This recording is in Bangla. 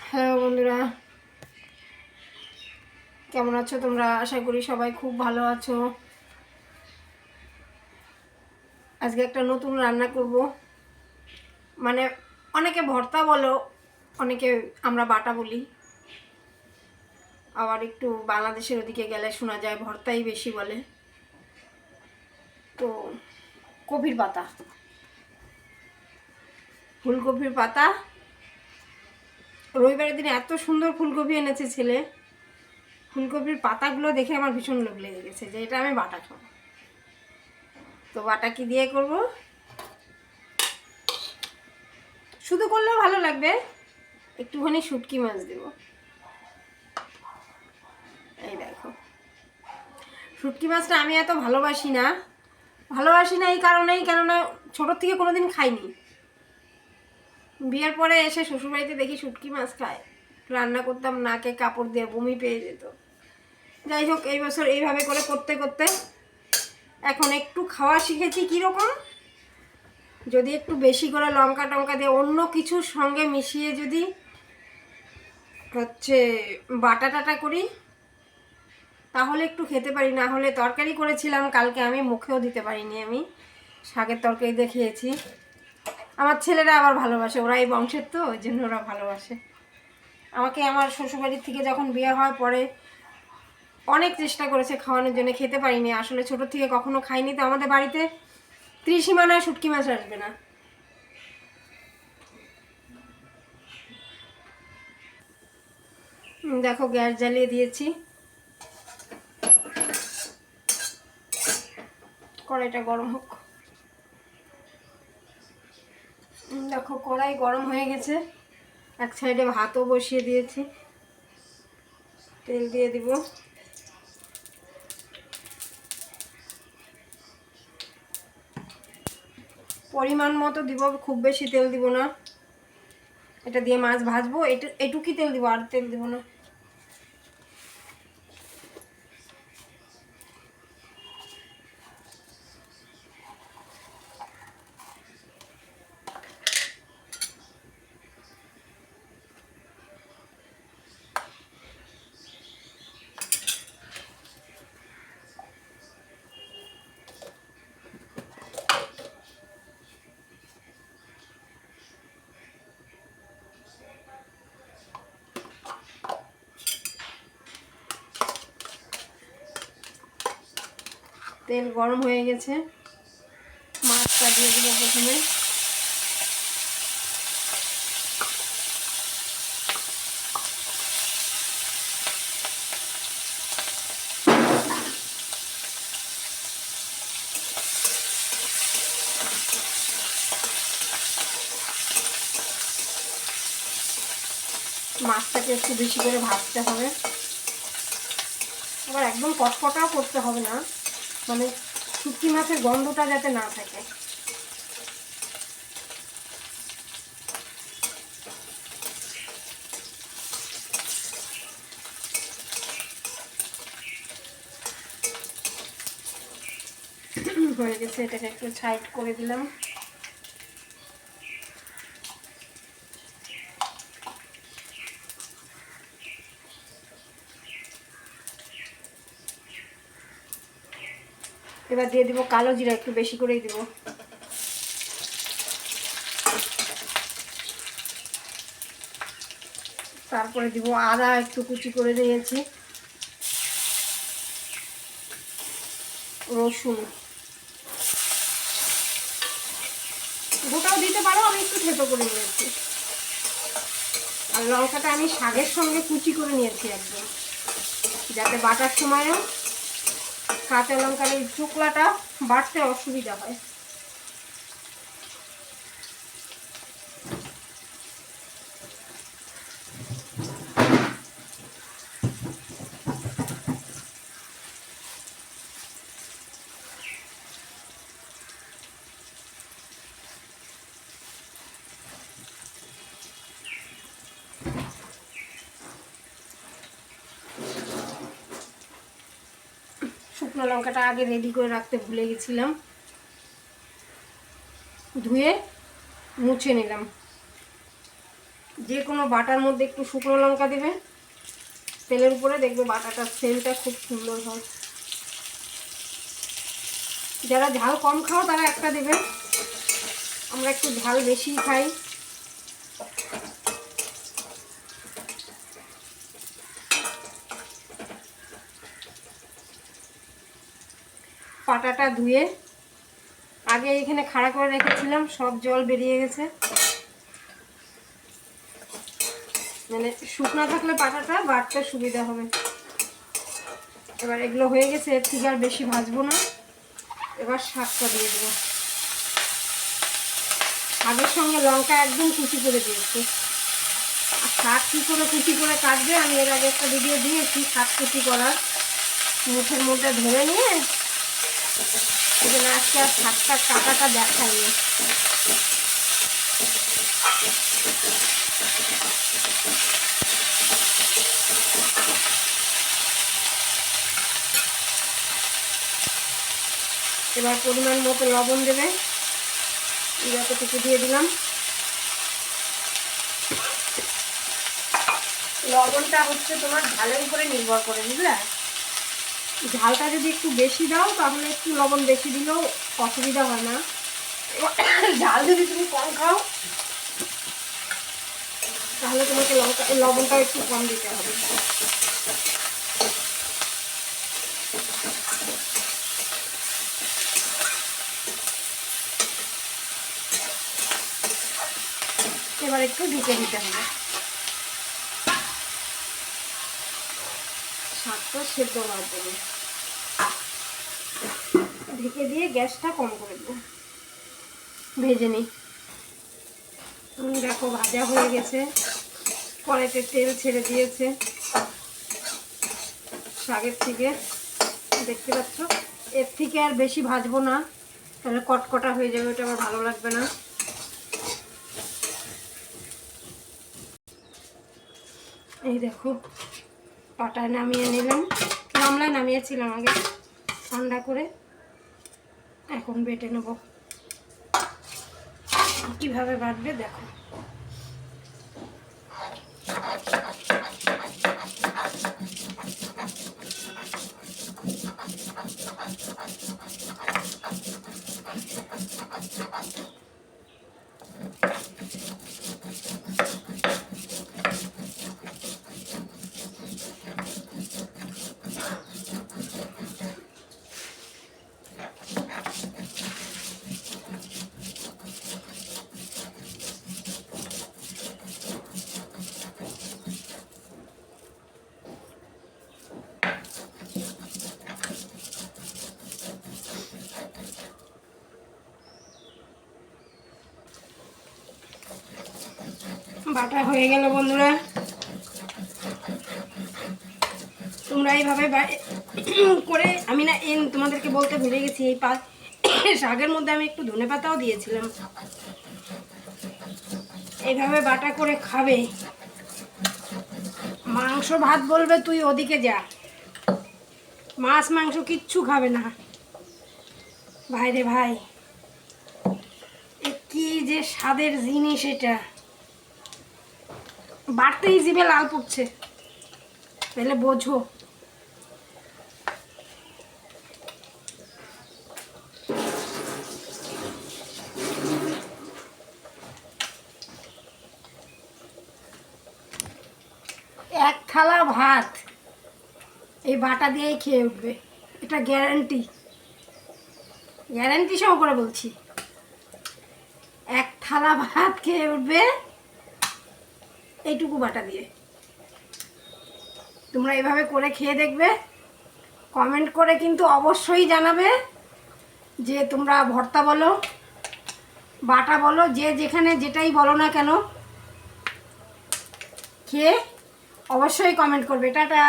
হ্যালো বন্ধুরা, কেমন আছো তোমরা? আশা করি সবাই খুব ভালো আছো। আজকে একটা নতুন রান্না করব। মানে অনেকে ভর্তা বলো, অনেকে আমরা বাটা বলি, আবার একটু বাংলাদেশের ওদিকে গেলে শোনা যায় ভর্তাই বেশি বলে। তো কপির পাতা, ফুলকপির পাতা। রবিবারের দিনে এত সুন্দর ফুলকপি এনেছে ছেলে, ফুলকপির পাতাগুলো দেখে আমার ভীষণ লোভ লেগে গেছে যে এটা আমি বাটা খাবো। তো বাটা কি দিয়ে করব? শুধু করলেও ভালো লাগবে, একটুখানি শুটকি মাছ দেব। এই দেখো, শুটকি মাছটা আমি এত ভালোবাসি না এই কারণেই, কেননা ছোটোর থেকে কোনোদিন খাইনি। বিয়ের পরে এসে শ্বশুরবাড়িতে দেখি শুটকি মাছ খায়, রান্না করতাম নাকে কাপড় দিয়ে বমি পেয়ে যেত। যাই হোক, এই বছর এইভাবে করে করতে করতে এখন একটু খাওয়া শিখেছি। কীরকম, যদি একটু বেশি করে লঙ্কা টঙ্কা দিয়ে অন্য কিছুর সঙ্গে মিশিয়ে যদি বাটা টাটা করি তাহলে একটু খেতে পারি। না হলে তরকারি করেছিলাম কালকে, আমি মুখেও দিতে পারিনি। আমি শাকের তরকারি দিয়ে খেয়েছি। আমার ছেলেরা আবার ভালোবাসে, ওরা এই বংশের, তো ওই জন্য ওরা ভালোবাসে। আমাকে আমার শ্বশুরবাড়ির থেকে যখন বিয়ে হওয়ার পরে অনেক চেষ্টা করেছে খাওয়ানোর জন্য, খেতে পারিনি। আসলে ছোটোর থেকে কখনো খাইনি, তো আমাদের বাড়িতে ত্রিসীমানায় শুটকি মাছ আসবে না। দেখো, গ্যাস জ্বালিয়ে দিয়েছি, কড়াইটা গরম হোক। দেখো, কড়াই গরম হয়ে গেছে, এক সাইডে ভাতও বসিয়ে দিয়েছি। তেল দিয়ে দিব। পরিমাণ মতো দিব, খুব বেশি তেল দিব না। এটা দিয়ে মাছ ভাজবো, এটুকুই তেল দিব, আর তেল দিব না। তেল গরম হয়ে গেছে, মাছটা দিয়ে দিব প্রথমে। মাছটাকে একটু বেশি করে ভাজতে হবে, আবার একদম কটকটাও করতে হবে না, মানে শুটকি মাছের গন্ধটা যাতে না থাকে। হয়ে গেছে, এটাকে একটু সাইড করে দিলাম। এবার দিয়ে দিব কালো জিরা, একটু বেশি করেই দিব। তারপরে দিব আদা, একটু কুচি করে দিয়েছি, রসুন গোটাও দিতে পারো, আমি একটু থেতো করে নিয়েছি। আর লঙ্কাটা আমি শাকের সঙ্গে কুচি করে নিয়েছি একদম, যাতে বাটার সময়ও কাঁচা লঙ্কার এই চোকলাটা বাটতে অসুবিধা হয়। শুকনো লঙ্কাটা আগে রেডি করে রাখতে ভুলে গেছিলাম, ধুয়ে মুছে নিলাম। যে কোনো বাটার মধ্যে একটু শুকনো লঙ্কা দেবে তেলের উপরে, দেখবে বাটাটার সেন্টটা খুব সুন্দর হয়। যারা ঝাল কম খাও তারা একটা দেবে, আমরা একটু ঝাল বেশি খাই। পাটাটা ধুয়ে আগে এখানে খাড়া করে রেখেছিলাম, সব জল বেরিয়ে গেছে। মানে শুকনা থাকলে পাটাটা বাটতে সুবিধা হবে। এবার এগুলো হয়ে গেছে, এর থেকে আর বেশি ভাজবো না। এবার শাকটা দিয়ে দেবো। শাকের সঙ্গে লঙ্কা একদম কুচি করে দিয়েছি। আর শাক কী করে কুচি করে কাটবে আমি এর আগে একটা ভিডিও দিয়েছি শাক কুচি করার, মুখের মধ্যে ধরে নিয়ে, এখানে আজকে আর শাকটা কাটাটা দেখাইনি। এবার পরিমাণ মতো লবণ দেবে, যতটুকু দিয়ে দিলাম। লবণটা হচ্ছে তোমার ঝালের উপরে নির্ভর করে, বুঝলে? ঝালটা যদি একটু বেশি দাও তাহলে একটু লবণ বেশি দিলেও অসুবিধা হয় না। ঝাল যদি তুমি কম খাও তাহলে তোমাকে লবণটা একটু কম দিতে হবে। এবার একটু ঢেকে দিতে হবে, শাকটা সেদ্ধ হওয়ার জন্য। ঢেকে দিয়ে গ্যাসটা কম করে দেবো, ভেজে নিই। দেখো ভাজা হয়ে গেছে, কড়াইতে তেল ছেড়ে দিয়েছে শাকের থেকে, দেখতে পাচ্ছ। এর থেকে আর বেশি ভাজবো না, তাহলে কটকটা হয়ে যাবে, ওটা আমার ভালো লাগবে না। এই দেখো পাটায় নামিয়ে নিলাম, গামলায় নামিয়েছিলাম আগে ঠান্ডা করে, এখন বেটে নেব। কিভাবে বাটবে দেখো। বাটা হয়ে গেল বন্ধুরা। তোমরা এইভাবে করে, আমি না তোমাদেরকে বলতে ভুলে গেছি, এই শাকের মধ্যে আমি একটু ধনেপাতাও দিয়েছিলাম। এইভাবে বাটা করে খাবে, মাংস ভাত বলবে তুই ওদিকে যা, মাছ মাংস কিচ্ছু খাবে না। ভাই রে ভাই, কি যে স্বাদের জিনিস এটা, বাড়তেই জিভে লাল পড়ছে, তাহলে বোঝো। এক থালা ভাত এই বাটা দিয়েই খেয়ে উঠবে, এটা গ্যারান্টি, গ্যারান্টি সহকারে বলছি। এক থালা ভাত খেয়ে উঠবে এইটুকু বাটা দিয়ে। তোমরা এভাবে করে খেয়ে দেখবে, কমেন্ট করে কিন্তু অবশ্যই জানাবে যে তোমরা ভর্তা বলো বাটা বলো, যে যেখানে যেটাই বলো না কেন, খেয়ে অবশ্যই কমেন্ট করবে। টাটা।